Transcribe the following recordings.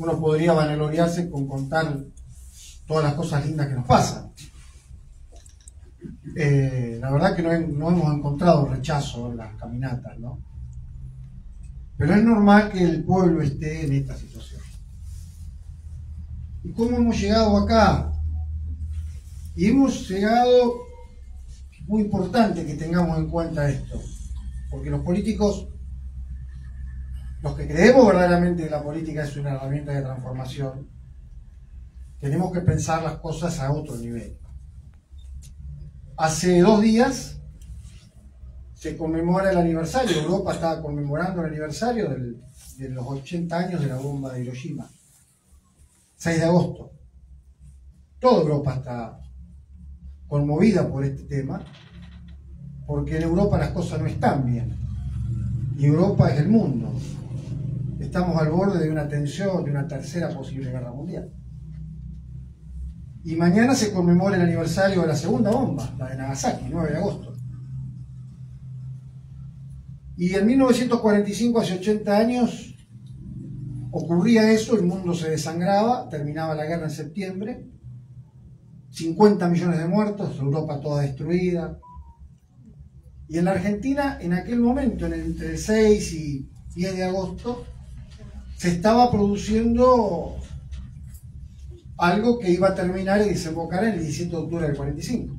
uno podría vanagloriarse con contar todas las cosas lindas que nos pasan. La verdad que no hemos encontrado rechazo en las caminatas, ¿no? Pero es normal que el pueblo esté en esta situación. ¿Y cómo hemos llegado acá? Y hemos llegado, es muy importante que tengamos en cuenta esto, porque los políticos, los que creemos verdaderamente que la política es una herramienta de transformación, tenemos que pensar las cosas a otro nivel. Hace 2 días se conmemora el aniversario, Europa está conmemorando el aniversario de los 80 años de la bomba de Hiroshima, 6 de agosto. Toda Europa está conmovida por este tema, porque en Europa las cosas no están bien, y Europa es el mundo. Estamos al borde de una tensión, de una tercera posible guerra mundial. Y mañana se conmemora el aniversario de la segunda bomba, la de Nagasaki, 9 de agosto. Y en 1945, hace 80 años, ocurría eso, el mundo se desangraba, terminaba la guerra en septiembre, 50 millones de muertos, Europa toda destruida. Y en la Argentina, en aquel momento, entre el 6 y 10 de agosto, se estaba produciendo algo que iba a terminar y desembocar en el 17 de octubre del 45.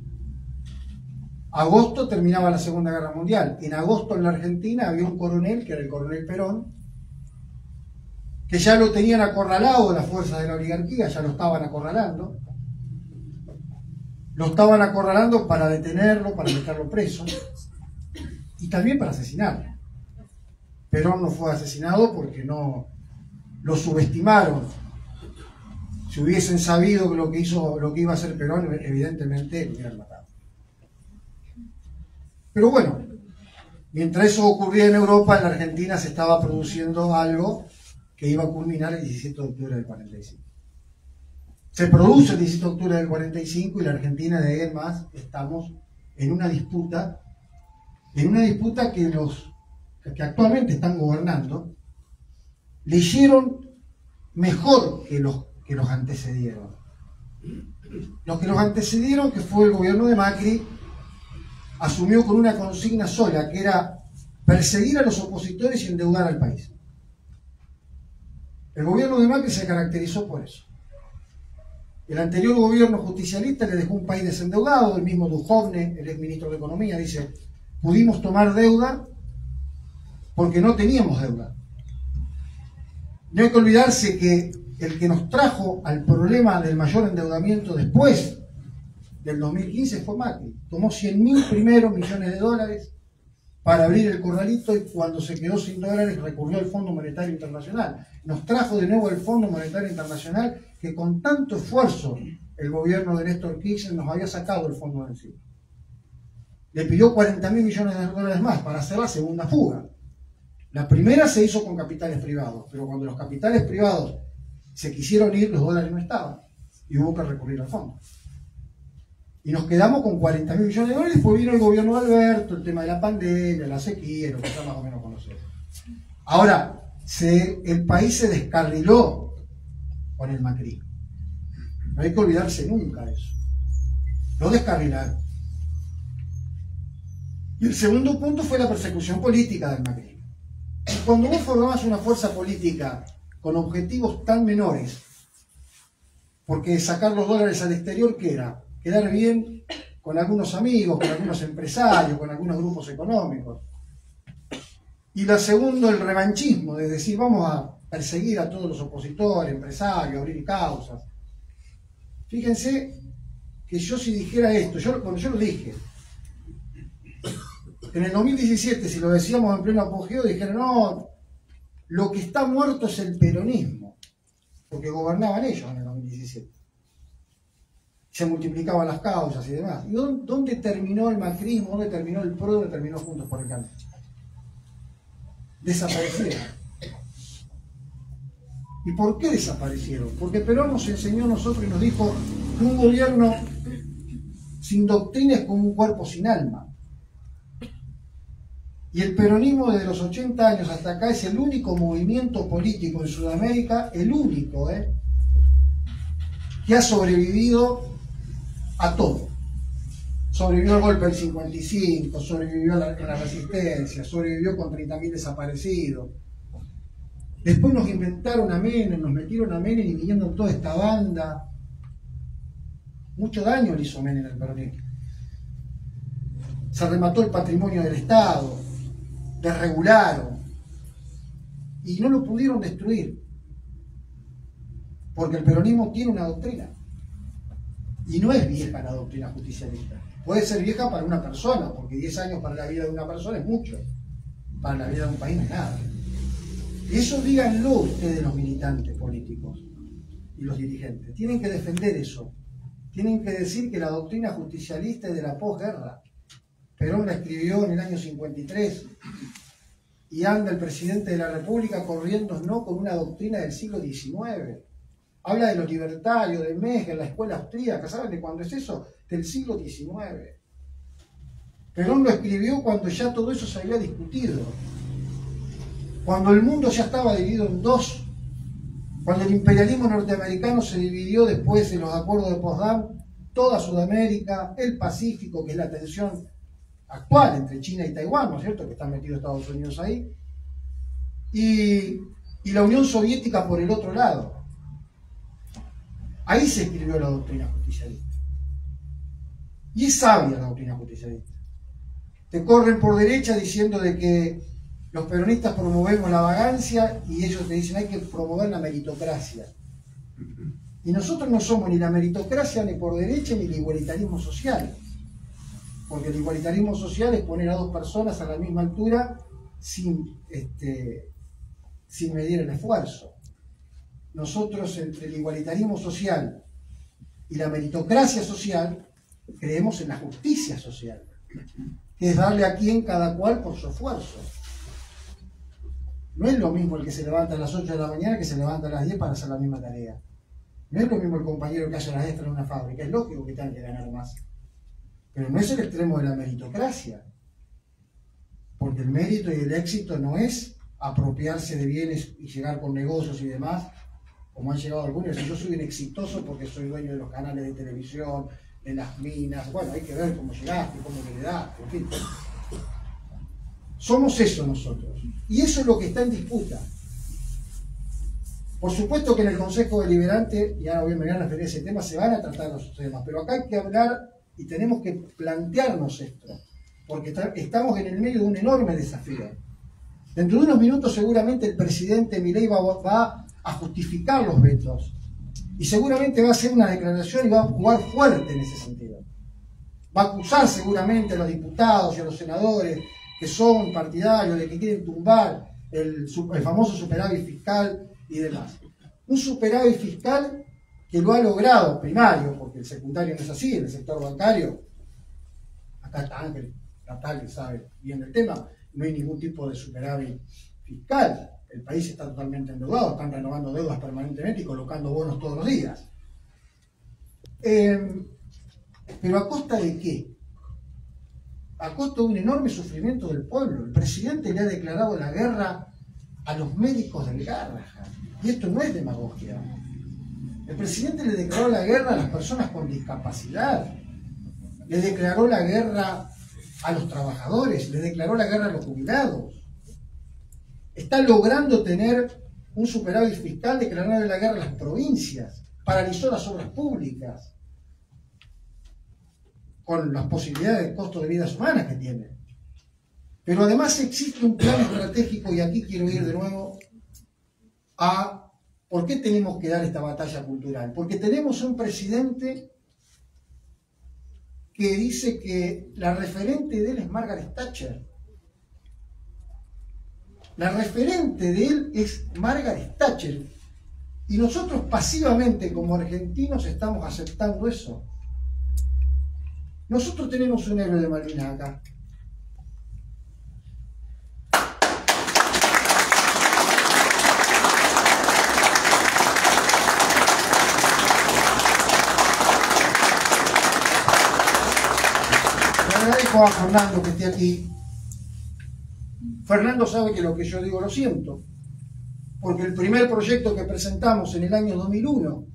Agosto terminaba la Segunda Guerra Mundial. En agosto en la Argentina había un coronel, que era el coronel Perón, que ya lo tenían acorralado las fuerzas de la oligarquía, ya lo estaban acorralando. Lo estaban acorralando para detenerlo, para meterlo preso y también para asesinarlo. Perón no fue asesinado porque no lo subestimaron. Si hubiesen sabido que lo que iba a hacer Perón, evidentemente lo hubieran matado. Pero bueno, mientras eso ocurría en Europa, en la Argentina se estaba produciendo algo que iba a culminar el 17 de octubre del 45. Se produce el 17 de octubre del 45 y la Argentina de ahí en más estamos en una disputa que los que actualmente están gobernando leyeron mejor que los antecedieron. Los que los antecedieron, que fue el gobierno de Macri, asumió con una consigna sola, que era perseguir a los opositores y endeudar al país. El gobierno de Macri se caracterizó por eso. El anterior gobierno justicialista le dejó un país desendeudado. El mismo Duhovne, el exministro de Economía, dice: pudimos tomar deuda porque no teníamos deuda. No hay que olvidarse que el que nos trajo al problema del mayor endeudamiento después del 2015 fue Macri. Tomó 100.000 primeros millones de dólares para abrir el corralito y cuando se quedó sin dólares recurrió al Fondo Monetario Internacional. Nos trajo de nuevo el Fondo Monetario Internacional, que con tanto esfuerzo el gobierno de Néstor Kirchner nos había sacado el fondo de encima. Le pidió 40.000 millones de dólares más para hacer la segunda fuga. La primera se hizo con capitales privados, pero cuando los capitales privados se quisieron ir, los dólares no estaban y hubo que recurrir al fondo. Y nos quedamos con 40.000 millones de dólares. Después vino el gobierno de Alberto, el tema de la pandemia, la sequía, lo que ya más o menos conocemos. Ahora, el país se descarriló con el macrismo. No hay que olvidarse nunca de eso. Lo descarrilaron. Y el segundo punto fue la persecución política del macrismo. Cuando vos formás una fuerza política con objetivos tan menores, porque sacar los dólares al exterior, ¿qué era? Quedar bien con algunos amigos, con algunos empresarios, con algunos grupos económicos. Y la segunda, el revanchismo, de decir, vamos a perseguir a todos los opositores, empresarios, abrir causas. Fíjense que yo si dijera esto, cuando yo lo dije, en el 2017, si lo decíamos en pleno apogeo, dijeron, no, lo que está muerto es el peronismo, porque gobernaban ellos en el 2017. Se multiplicaban las causas y demás. ¿Y dónde terminó el macrismo? ¿Dónde terminó el PRO? ¿Dónde terminó Juntos por el Cambio? Desaparecieron. ¿Y por qué desaparecieron? Porque Perón nos enseñó a nosotros y nos dijo que un gobierno sin doctrina es como un cuerpo sin alma. Y el peronismo desde los 80 años hasta acá es el único movimiento político en Sudamérica, el único, que ha sobrevivido a todo. Sobrevivió al golpe del 55, sobrevivió en la resistencia, sobrevivió con 30.000 desaparecidos. Después nos inventaron a Menem, nos metieron a Menem y vinieron toda esta banda. Mucho daño le hizo Menem al peronismo. Se remató el patrimonio del Estado, desregularon y no lo pudieron destruir. Porque el peronismo tiene una doctrina. Y no es vieja la doctrina justicialista. Puede ser vieja para una persona, porque 10 años para la vida de una persona es mucho. Para la vida de un país no es nada. Y eso díganlo ustedes, los militantes políticos y los dirigentes. Tienen que defender eso. Tienen que decir que la doctrina justicialista es de la posguerra. Perón la escribió en el año 53 y anda el presidente de la República corriendo no con una doctrina del siglo XIX. Habla de los libertarios, de Mege, la escuela austríaca. ¿Saben de cuándo es eso? Del siglo XIX. Perón lo escribió cuando ya todo eso se había discutido. Cuando el mundo ya estaba dividido en dos. Cuando el imperialismo norteamericano se dividió después de los acuerdos de Potsdam, toda Sudamérica, el Pacífico, que es la tensión actual entre China y Taiwán, ¿no es cierto? Que están metidos Estados Unidos ahí. Y la Unión Soviética por el otro lado. Ahí se escribió la doctrina justicialista. Y es sabia la doctrina justicialista. Te corren por derecha diciendo de que los peronistas promovemos la vagancia y ellos te dicen hay que promover la meritocracia. Y nosotros no somos ni la meritocracia ni por derecha ni el igualitarismo social. Porque el igualitarismo social es poner a dos personas a la misma altura sin medir el esfuerzo. Nosotros entre el igualitarismo social y la meritocracia social creemos en la justicia social, que es darle a quien cada cual por su esfuerzo. No es lo mismo el que se levanta a las 8 de la mañana que se levanta a las 10 para hacer la misma tarea. No es lo mismo el compañero que hace las extras en una fábrica. Es lógico que tengan que ganar más. Pero no es el extremo de la meritocracia. Porque el mérito y el éxito no es apropiarse de bienes y llegar con negocios y demás, como han llegado algunos. Yo soy un exitoso porque soy dueño de los canales de televisión, de las minas. Bueno, hay que ver cómo llegaste, cómo le daste, en fin. Somos eso nosotros. Y eso es lo que está en disputa. Por supuesto que en el Consejo Deliberante, y ahora me voy a referir a ese tema, se van a tratar los temas, pero acá hay que hablar y tenemos que plantearnos esto, porque estamos en el medio de un enorme desafío. Dentro de unos minutos seguramente el presidente Milei va a justificar los vetos, y seguramente va a hacer una declaración y va a jugar fuerte en ese sentido. Va a acusar seguramente a los diputados y a los senadores que son partidarios de que quieren tumbar el famoso superávit fiscal y demás. Un superávit fiscal que lo ha logrado primario, porque el secundario no es así, en el sector bancario, acá está Ángel Natal que sabe bien del tema, no hay ningún tipo de superávit fiscal. El país está totalmente endeudado, están renovando deudas permanentemente y colocando bonos todos los días. Pero ¿a costa de qué? A costa de un enorme sufrimiento del pueblo. El presidente le ha declarado la guerra a los médicos del Garrahan. Y esto no es demagogia. El presidente le declaró la guerra a las personas con discapacidad. Le declaró la guerra a los trabajadores. Le declaró la guerra a los jubilados. Está logrando tener un superávit fiscal, declarando la guerra a las provincias. Paralizó las obras públicas, con las posibilidades de costo de vidas humanas que tiene. Pero además existe un plan estratégico, y aquí quiero ir de nuevo a por qué tenemos que dar esta batalla cultural. Porque tenemos un presidente que dice que la referente de él es Margaret Thatcher. La referente de él es Margaret Thatcher. Y nosotros pasivamente como argentinos estamos aceptando eso. Nosotros tenemos un héroe de Malvinas acá. Le agradezco a Fernando que esté aquí. Fernando sabe que lo que yo digo lo siento, porque el primer proyecto que presentamos en el año 2001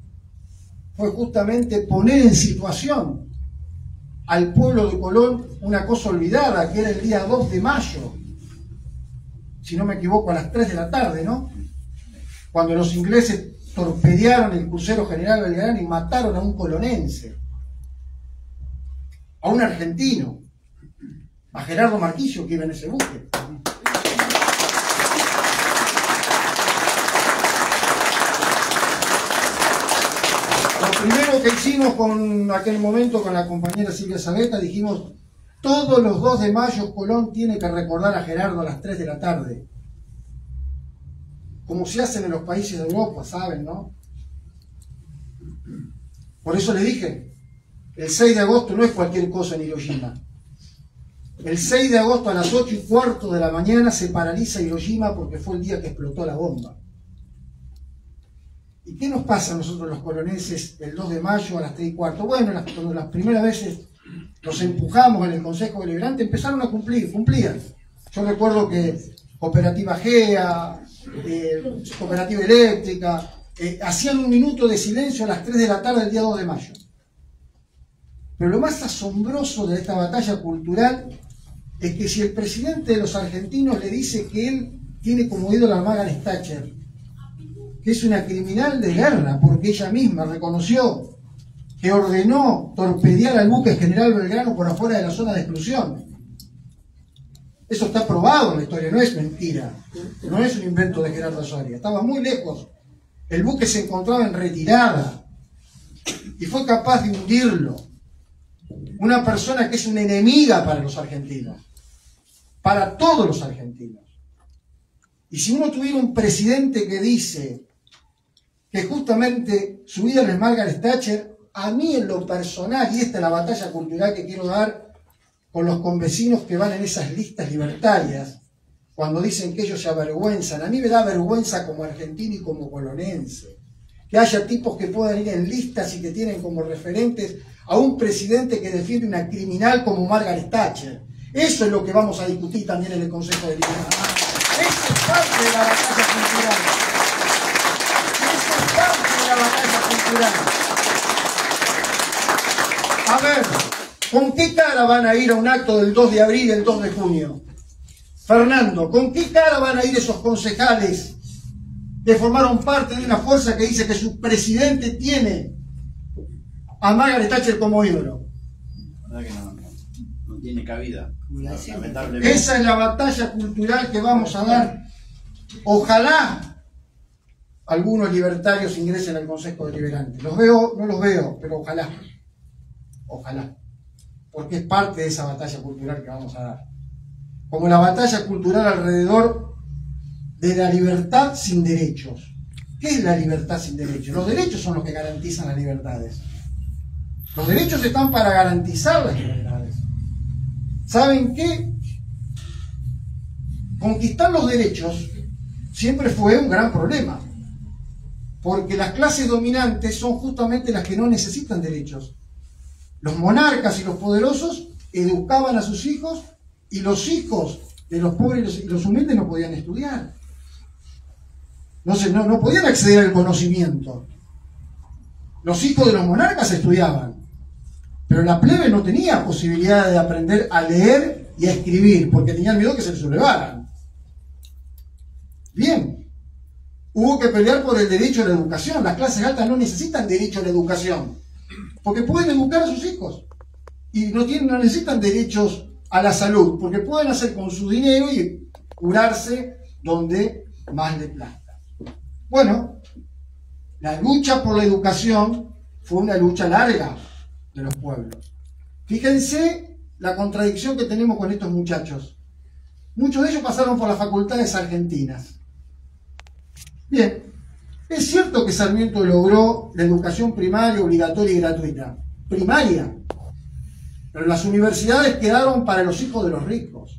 fue justamente poner en situación al pueblo de Colón una cosa olvidada, que era el día 2 de mayo, si no me equivoco, a las 3 de la tarde, ¿no? Cuando los ingleses torpedearon el crucero General Belgrano y mataron a un colonense, a un argentino, a Gerardo Marquillo, que iba en ese buque. Lo primero que hicimos con aquel momento con la compañera Silvia Sabeta, dijimos, todos los 2 de mayo Colón tiene que recordar a Gerardo a las 3 de la tarde. Como se hacen en los países de Europa, ¿saben, no? Por eso le dije, el 6 de agosto no es cualquier cosa en Hiroshima. El 6 de agosto a las 8:15 de la mañana se paraliza Hiroshima porque fue el día que explotó la bomba. ¿Y qué nos pasa a nosotros los colonenses el 2 de mayo a las 3:15? Bueno, cuando las primeras veces los empujamos en el Consejo Deliberante, empezaron a cumplían. Yo recuerdo que Cooperativa GEA, Cooperativa Eléctrica, hacían un minuto de silencio a las 3 de la tarde del día 2 de mayo. Pero lo más asombroso de esta batalla cultural es que si el presidente de los argentinos le dice que él tiene como ídolo a Margaret Thatcher, que es una criminal de guerra, porque ella misma reconoció que ordenó torpedear al buque General Belgrano por afuera de la zona de exclusión. Eso está probado en la historia, no es mentira, no es un invento de Gerardo Soria, estaba muy lejos, el buque se encontraba en retirada y fue capaz de hundirlo. Una persona que es una enemiga para los argentinos, para todos los argentinos. Y si uno tuviera un presidente que dice que justamente su ídolo es Margaret Thatcher, a mí en lo personal, y esta es la batalla cultural que quiero dar con los convecinos que van en esas listas libertarias, cuando dicen que ellos se avergüenzan, a mí me da vergüenza como argentino y como colonense, que haya tipos que puedan ir en listas y que tienen como referentes a un presidente que defiende una criminal como Margaret Thatcher. Eso es lo que vamos a discutir también en el Consejo de Libertad. Eso es parte de la batalla cultural. Eso es parte de la batalla cultural. A ver, ¿con qué cara van a ir a un acto del 2 de abril y el 2 de junio? Fernando, ¿con qué cara van a ir esos concejales que formaron parte de una fuerza que dice que su presidente tiene a Margaret Thatcher como ídolo? La verdad que no tiene cabida, lamentablemente. Esa es la batalla cultural que vamos a dar. Ojalá algunos libertarios ingresen al Consejo Deliberante. Los veo, no los veo, pero ojalá. Ojalá. Porque es parte de esa batalla cultural que vamos a dar. Como la batalla cultural alrededor de la libertad sin derechos. ¿Qué es la libertad sin derechos? Los derechos son los que garantizan las libertades. Los derechos están para garantizar las libertades. ¿Saben qué? Conquistar los derechos siempre fue un gran problema. Porque las clases dominantes son justamente las que no necesitan derechos. Los monarcas y los poderosos educaban a sus hijos y los hijos de los pobres y los humildes no podían estudiar. No podían acceder al conocimiento. Los hijos de los monarcas estudiaban, pero la plebe no tenía posibilidad de aprender a leer y a escribir, porque tenían miedo que se les sublevaran. Bien, hubo que pelear por el derecho a la educación. Las clases altas no necesitan derecho a la educación, porque pueden educar a sus hijos. Y no necesitan derechos a la salud, porque pueden hacer con su dinero y curarse donde más les plazca. Bueno, la lucha por la educación fue una lucha larga de los pueblos. Fíjense la contradicción que tenemos con estos muchachos. Muchos de ellos pasaron por las facultades argentinas. Bien, es cierto que Sarmiento logró la educación primaria obligatoria y gratuita. Primaria. Pero las universidades quedaron para los hijos de los ricos.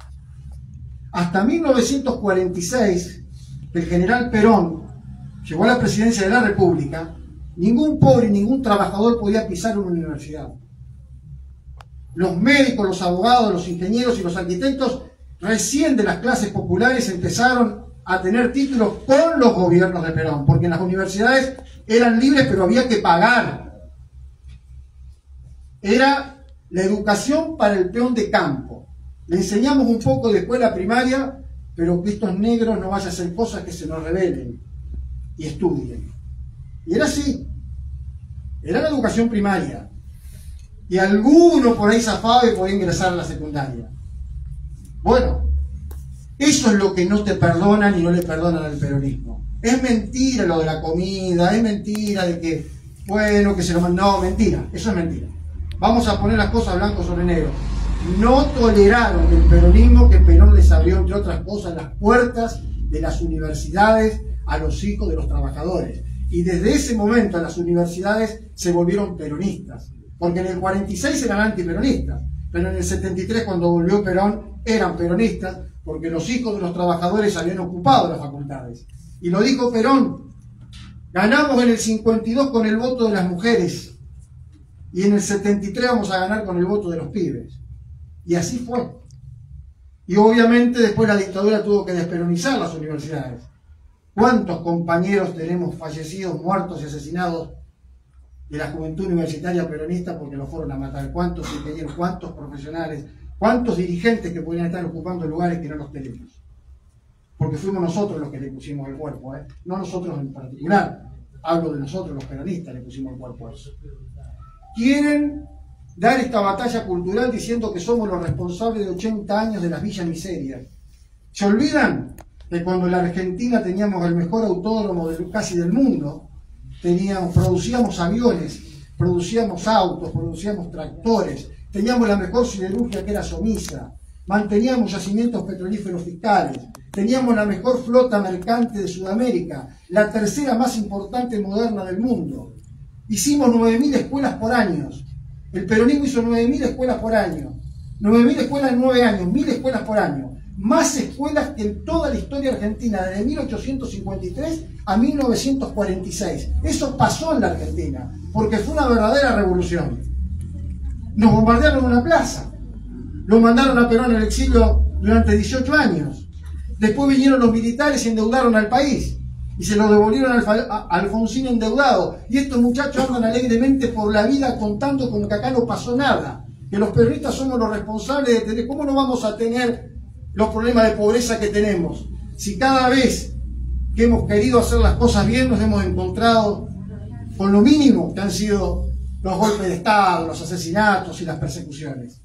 Hasta 1946, el general Perón llegó a la presidencia de la República, ningún pobre, ningún trabajador podía pisar una universidad. Los médicos, los abogados, los ingenieros y los arquitectos recién de las clases populares empezaron a tener títulos con los gobiernos de Perón, porque en las universidades eran libres, pero había que pagar. Era la educación para el peón de campo. Le enseñamos un poco de escuela primaria, pero que estos negros no vayan a hacer cosas que se nos rebelen y estudien. Y era así. Era la educación primaria. Y alguno por ahí zafaba y podía ingresar a la secundaria. Bueno, eso es lo que no te perdonan y no le perdonan al peronismo. Es mentira lo de la comida, es mentira de que, bueno, que se lo mandan. No, mentira, eso es mentira. Vamos a poner las cosas blanco sobre negro. No toleraron el peronismo, que Perón les abrió, entre otras cosas, las puertas de las universidades a los hijos de los trabajadores. Y desde ese momento las universidades se volvieron peronistas. Porque en el 46 eran antiperonistas, pero en el 73, cuando volvió Perón, eran peronistas, porque los hijos de los trabajadores habían ocupado las facultades. Y lo dijo Perón: ganamos en el 52 con el voto de las mujeres, y en el 73 vamos a ganar con el voto de los pibes. Y así fue. Y obviamente después la dictadura tuvo que desperonizar las universidades. ¿Cuántos compañeros tenemos fallecidos, muertos y asesinados de la juventud universitaria peronista porque los fueron a matar? ¿Cuántos ingenieros, cuántos profesionales, cuántos dirigentes que podían estar ocupando lugares que no los tenemos? Porque fuimos nosotros los que le pusimos el cuerpo, no nosotros en particular. Hablo de nosotros, los peronistas, le pusimos el cuerpo a eso. Quieren dar esta batalla cultural diciendo que somos los responsables de 80 años de las villas miserias. ¿Se olvidan que cuando en la Argentina teníamos el mejor autódromo casi del mundo, producíamos aviones, producíamos autos, producíamos tractores, teníamos la mejor siderurgia, que era Somisa, manteníamos yacimientos petrolíferos fiscales, teníamos la mejor flota mercante de Sudamérica, la tercera más importante moderna del mundo? Hicimos 9.000 escuelas por año. El peronismo hizo 9.000 escuelas por año. 9.000 escuelas en 9 años, 1.000 escuelas por año. Más escuelas que en toda la historia argentina, desde 1853 a 1946. Eso pasó en la Argentina, porque fue una verdadera revolución. Nos bombardearon una plaza. Lo mandaron a Perón al exilio durante 18 años. Después vinieron los militares y endeudaron al país. Y se lo devolvieron a Alfonsín endeudado. Y estos muchachos andan alegremente por la vida contando como que acá no pasó nada. Que los peronistas somos los responsables de tener... ¿Cómo no vamos a tener los problemas de pobreza que tenemos? Si cada vez que hemos querido hacer las cosas bien nos hemos encontrado con lo mínimo que han sido los golpes de Estado, los asesinatos y las persecuciones.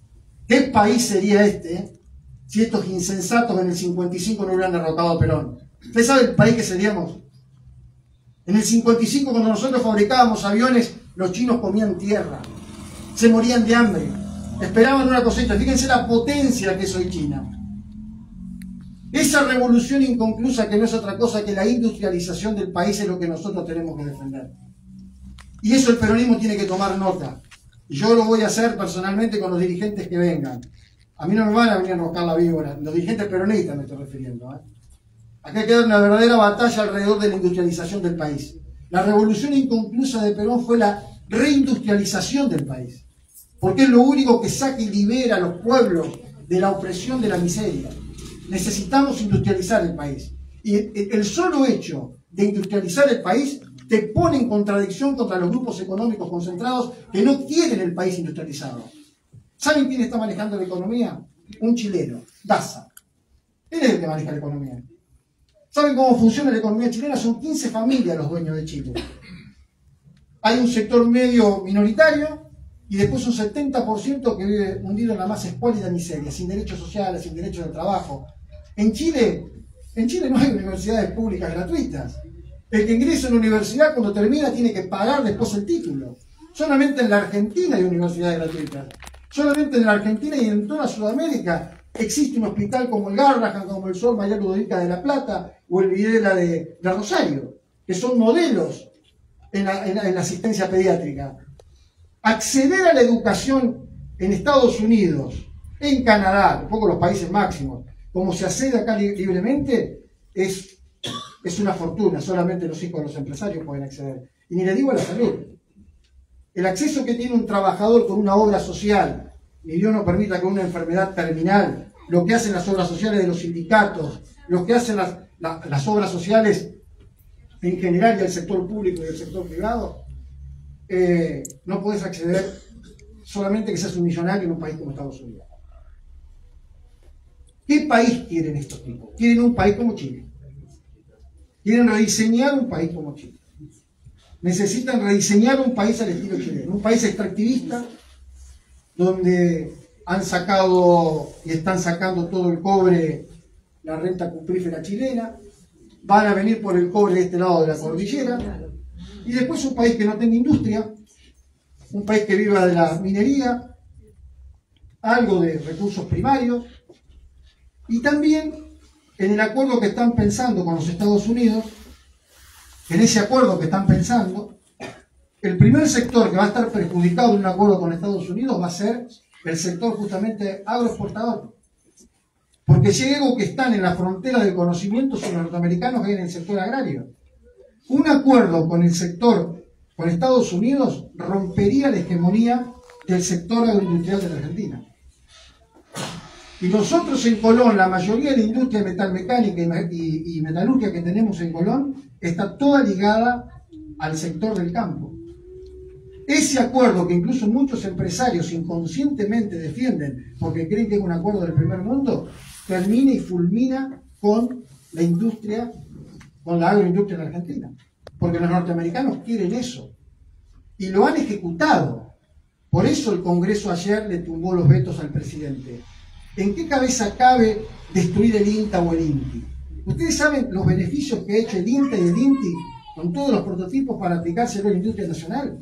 ¿Qué país sería este si estos insensatos en el 55 no hubieran derrotado a Perón? ¿Usted sabe el país que seríamos? En el 55, cuando nosotros fabricábamos aviones, los chinos comían tierra, se morían de hambre, esperaban una cosecha. Fíjense la potencia que es hoy China. Esa revolución inconclusa, que no es otra cosa que la industrialización del país, es lo que nosotros tenemos que defender. Y eso el peronismo tiene que tomar nota. Y yo lo voy a hacer personalmente con los dirigentes que vengan. A mí no me van a venir a enroscar la víbora, los dirigentes peronistas me estoy refiriendo. Acá hay que dar una verdadera batalla alrededor de la industrialización del país. La revolución inconclusa de Perón fue la reindustrialización del país, porque es lo único que saca y libera a los pueblos de la opresión, de la miseria. Necesitamos industrializar el país. Y el solo hecho de industrializar el país te pone en contradicción contra los grupos económicos concentrados que no quieren el país industrializado. ¿Saben quién está manejando la economía? Un chileno, Daza. Él es el que maneja la economía. ¿Saben cómo funciona la economía chilena? Son 15 familias los dueños de Chile. Hay un sector medio minoritario y después un 70% que vive hundido en la más escuálida miseria, sin derechos sociales, sin derechos de trabajo. En Chile no hay universidades públicas gratuitas. El que ingresa a una universidad, cuando termina, tiene que pagar después el título. Solamente en la Argentina hay universidades gratuitas. Solamente en la Argentina y en toda Sudamérica existe un hospital como el Garrahan, como el Sor María Ludovica de la Plata o el Videla de Rosario, que son modelos en la asistencia pediátrica. Acceder a la educación en Estados Unidos, en Canadá, un poco los países máximos, como se accede acá libremente, es una fortuna. Solamente los hijos de los empresarios pueden acceder. Y ni le digo a la salud. El acceso que tiene un trabajador con una obra social, ni Dios no permita con una enfermedad terminal, lo que hacen las obras sociales de los sindicatos, lo que hacen las obras sociales en general del sector público y del sector privado, no podés acceder solamente que seas un millonario en un país como Estados Unidos. ¿Qué país quieren estos tipos? Quieren un país como Chile. Quieren rediseñar un país como Chile. Necesitan rediseñar un país al estilo chileno, un país extractivista, donde han sacado y están sacando todo el cobre, la renta cuprífera chilena, van a venir por el cobre de este lado de la cordillera, y después un país que no tenga industria, un país que viva de la minería, algo de recursos primarios, y también en el acuerdo que están pensando con los Estados Unidos, en ese acuerdo que están pensando, el primer sector que va a estar perjudicado en un acuerdo con Estados Unidos va a ser el sector justamente agroexportador. Porque si hay algo que están en la frontera del conocimiento son los norteamericanos que hay en el sector agrario. Un acuerdo con el sector, con Estados Unidos, rompería la hegemonía del sector agroindustrial de la Argentina. Y nosotros en Colón, la mayoría de la industria metalmecánica y metalurgia que tenemos en Colón, está toda ligada al sector del campo. Ese acuerdo que incluso muchos empresarios inconscientemente defienden porque creen que es un acuerdo del primer mundo, termina y fulmina con la industria, con la agroindustria en Argentina. Porque los norteamericanos quieren eso. Y lo han ejecutado. Por eso el Congreso ayer le tumbó los vetos al presidente. ¿En qué cabeza cabe destruir el INTA o el INTI? ¿Ustedes saben los beneficios que ha hecho el INTA y el INTI con todos los prototipos para aplicárselo a la industria nacional?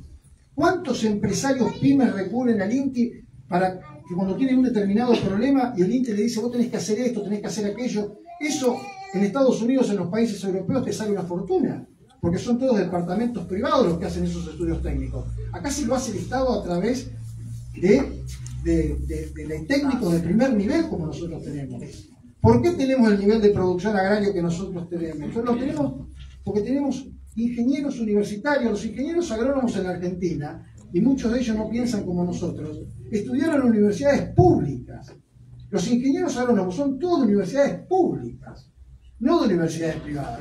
¿Cuántos empresarios pymes recurren al INTI para que cuando tienen un determinado problema y el INTI le dice vos tenés que hacer esto, tenés que hacer aquello? Eso en Estados Unidos, en los países europeos, te sale una fortuna, porque son todos departamentos privados los que hacen esos estudios técnicos. Acá sí lo hace el Estado a través de técnicos de primer nivel como nosotros tenemos. ¿Por qué tenemos el nivel de producción agrario que nosotros tenemos? Nosotros lo tenemos porque tenemos ingenieros universitarios. Los ingenieros agrónomos en la Argentina, y muchos de ellos no piensan como nosotros, estudiaron en universidades públicas. Los ingenieros agrónomos son todos de universidades públicas, no de universidades privadas,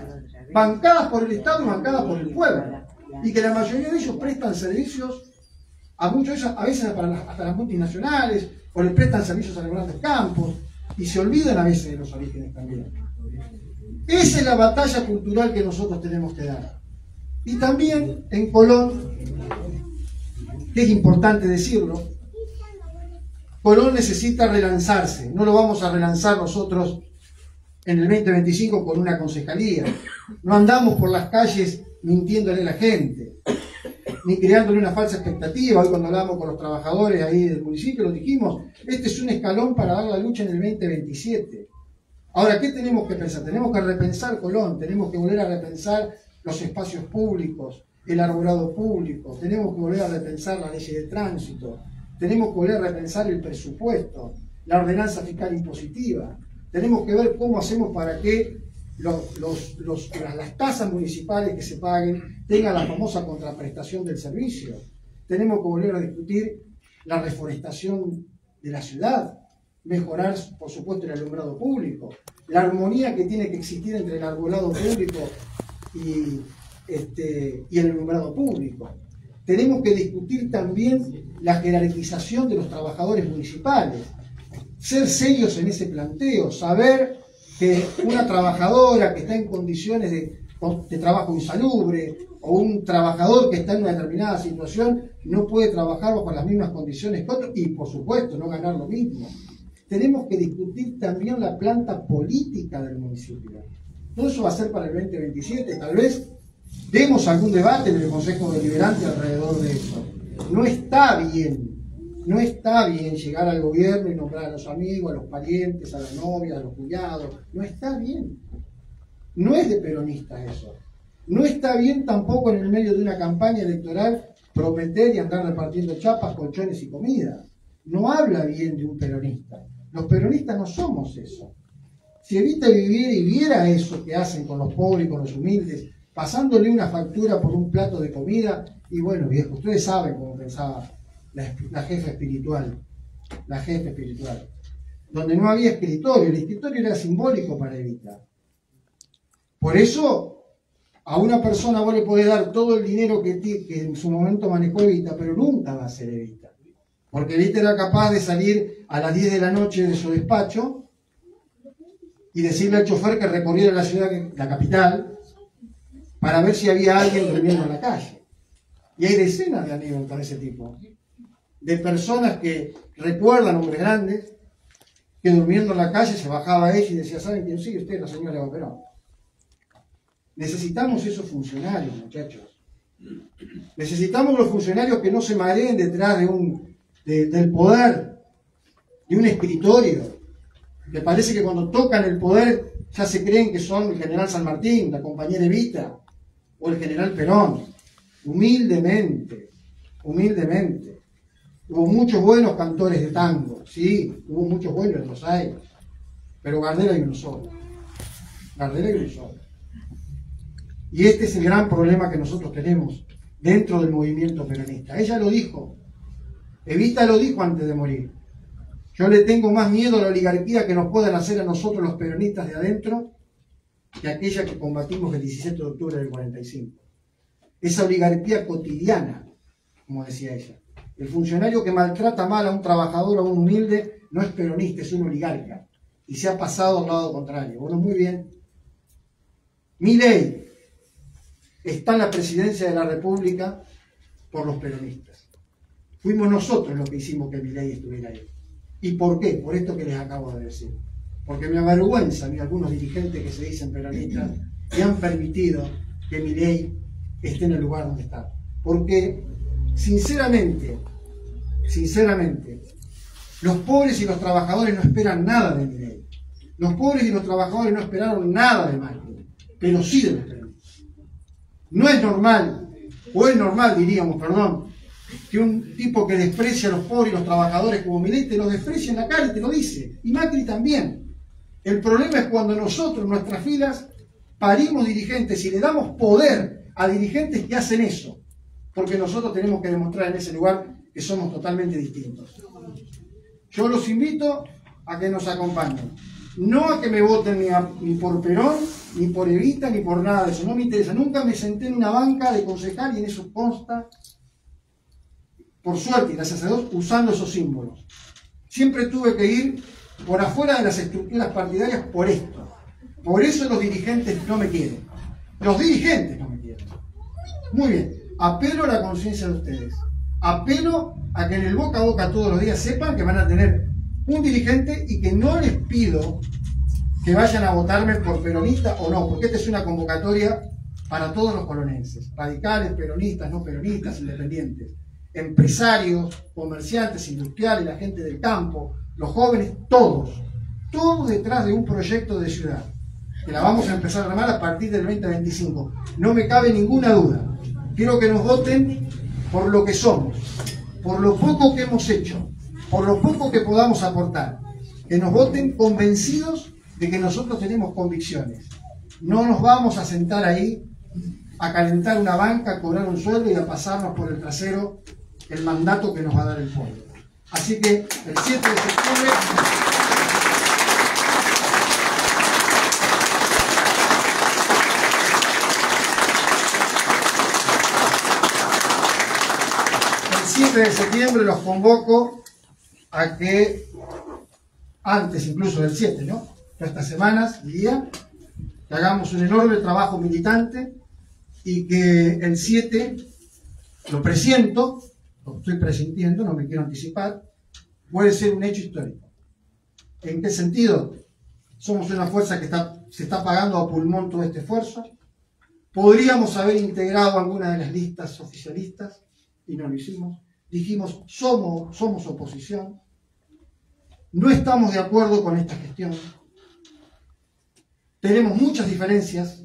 bancadas por el Estado y bancadas por el pueblo, y que la mayoría de ellos prestan servicios a muchos de ellos, a veces hasta las multinacionales, o les prestan servicios a los grandes campos, y se olvidan a veces de los orígenes también. Esa es la batalla cultural que nosotros tenemos que dar. Y también en Colón, que es importante decirlo, Colón necesita relanzarse. No lo vamos a relanzar nosotros en el 2025 con una concejalía. No andamos por las calles mintiéndole a la gente, ni creándole una falsa expectativa. Hoy cuando hablamos con los trabajadores ahí del municipio, lo dijimos, este es un escalón para dar la lucha en el 2027. Ahora, ¿qué tenemos que pensar? Tenemos que repensar Colón, tenemos que volver a repensar los espacios públicos, el arbolado público, tenemos que volver a repensar la ley de tránsito, tenemos que volver a repensar el presupuesto, la ordenanza fiscal impositiva, tenemos que ver cómo hacemos para que las tasas municipales que se paguen tengan la famosa contraprestación del servicio. Tenemos que volver a discutir la reforestación de la ciudad, mejorar, por supuesto, el alumbrado público, la armonía que tiene que existir entre el arbolado público y el alumbrado público. Tenemos que discutir también la jerarquización de los trabajadores municipales, ser serios en ese planteo, saber que una trabajadora que está en condiciones de trabajo insalubre o un trabajador que está en una determinada situación no puede trabajar bajo las mismas condiciones que otros y, por supuesto, no ganar lo mismo. Tenemos que discutir también la planta política del municipio. Todo eso va a ser para el 2027. Tal vez demos algún debate en el Consejo Deliberante alrededor de eso. No está bien llegar al gobierno y nombrar a los amigos, a los parientes, a la novia, a los cuñados. No está bien. No es de peronista eso. No está bien tampoco en el medio de una campaña electoral prometer y andar repartiendo chapas, colchones y comida. No habla bien de un peronista. Los peronistas no somos eso. Si Evita Vivir y viera eso que hacen con los pobres y con los humildes, pasándole una factura por un plato de comida, y bueno, viejo, ustedes saben cómo pensaba la jefa espiritual. La jefa espiritual. donde no había escritorio. El escritorio era simbólico para Evita. Por eso, a una persona vos le podés dar todo el dinero que en su momento manejó Evita, pero nunca va a ser Evita. Porque Evita era capaz de salir a las 10 de la noche de su despacho y decirle al chofer que recorriera la ciudad, la capital, para ver si había alguien durmiendo en la calle. Y hay decenas de anécdotas de ese tipo. De personas que recuerdan, hombres grandes, que durmiendo en la calle se bajaba ella y decía, ¿saben quién sigue usted? La señora Eva Perón. Necesitamos esos funcionarios, muchachos. Necesitamos los funcionarios que no se mareen detrás del poder, de un escritorio, que parece que cuando tocan el poder ya se creen que son el general San Martín, la compañera Evita o el general Perón. Humildemente, humildemente. Hubo muchos buenos cantores de tango, sí, hubo muchos buenos, los hay, pero Gardel hay uno solo. Gardel hay uno solo. Y este es el gran problema que nosotros tenemos dentro del movimiento peronista. Ella lo dijo, Evita lo dijo antes de morir. Yo le tengo más miedo a la oligarquía que nos puedan hacer a nosotros los peronistas de adentro que aquella que combatimos el 17 de octubre del 45. Esa oligarquía cotidiana, como decía ella. El funcionario que maltrata mal a un trabajador o a un humilde no es peronista, es un oligarca. Y se ha pasado al lado contrario. Bueno, muy bien. Milei está en la presidencia de la República por los peronistas. Fuimos nosotros los que hicimos que Milei estuviera ahí. ¿Y por qué? Por esto que les acabo de decir. Porque me avergüenza a mí algunos dirigentes que se dicen peronistas que han permitido que Milei esté en el lugar donde está. Porque, sinceramente, los pobres y los trabajadores no esperan nada de Milei. Los pobres y los trabajadores no esperaron nada de Macri, pero sí de los peronistas. No es normal, o es normal, diríamos, perdón, que un tipo que desprecia a los pobres y los trabajadores como Milei te lo desprecia en la cara y te lo dice. Y Macri también. El problema es cuando nosotros, en nuestras filas, parimos dirigentes y le damos poder a dirigentes que hacen eso. Porque nosotros tenemos que demostrar en ese lugar que somos totalmente distintos. Yo los invito a que nos acompañen. No a que me voten ni por Perón, ni por Evita, ni por nada de eso. No me interesa. Nunca me senté en una banca de concejal y en eso consta, por suerte y gracias a Dios, usando esos símbolos. Siempre tuve que ir por afuera de las estructuras partidarias por esto. Por eso los dirigentes no me quieren. Los dirigentes no me quieren. Muy bien. Apelo a la conciencia de ustedes. Apelo a que en el boca a boca todos los días sepan que van a tener un dirigente y que no les pido que vayan a votarme por peronista o no, porque esta es una convocatoria para todos los colonenses. Radicales, peronistas, no peronistas, independientes. Empresarios, comerciantes, industriales, la gente del campo, los jóvenes, todos detrás de un proyecto de ciudad, que la vamos a empezar a armar a partir del 2025. No me cabe ninguna duda. Quiero que nos voten por lo que somos, por lo poco que hemos hecho, por lo poco que podamos aportar. Que nos voten convencidos de que nosotros tenemos convicciones. No nos vamos a sentar ahí a calentar una banca, a cobrar un sueldo y a pasarnos por el trasero el mandato que nos va a dar el pueblo. Así que el 7 de septiembre... El 7 de septiembre los convoco a que, antes incluso del 7, ¿no? Estas semanas, diría, que hagamos un enorme trabajo militante y que el 7, lo presiento, lo estoy presintiendo, no me quiero anticipar, puede ser un hecho histórico. ¿En qué sentido? Somos una fuerza que se está pagando a pulmón todo este esfuerzo. Podríamos haber integrado alguna de las listas oficialistas y no lo hicimos. Dijimos, somos oposición. No estamos de acuerdo con esta gestión. Tenemos muchas diferencias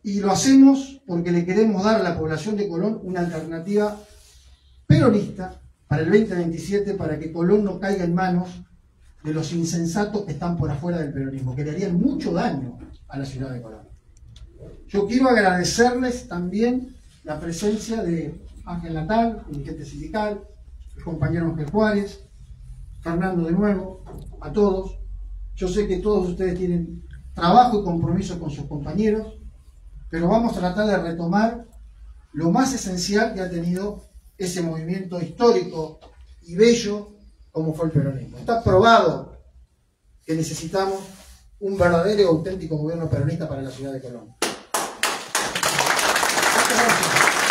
y lo hacemos porque le queremos dar a la población de Colón una alternativa peronista para el 2027, para que Colón no caiga en manos de los insensatos que están por afuera del peronismo, que le harían mucho daño a la ciudad de Colón. Yo quiero agradecerles también la presencia de Ángel Natal, dirigente sindical, el compañero Ángel Juárez, Fernando, de nuevo, a todos. Yo sé que todos ustedes tienen trabajo y compromiso con sus compañeros, pero vamos a tratar de retomar lo más esencial que ha tenido ese movimiento histórico y bello como fue el peronismo. Está probado que necesitamos un verdadero y auténtico gobierno peronista para la ciudad de Colón. Muchas gracias.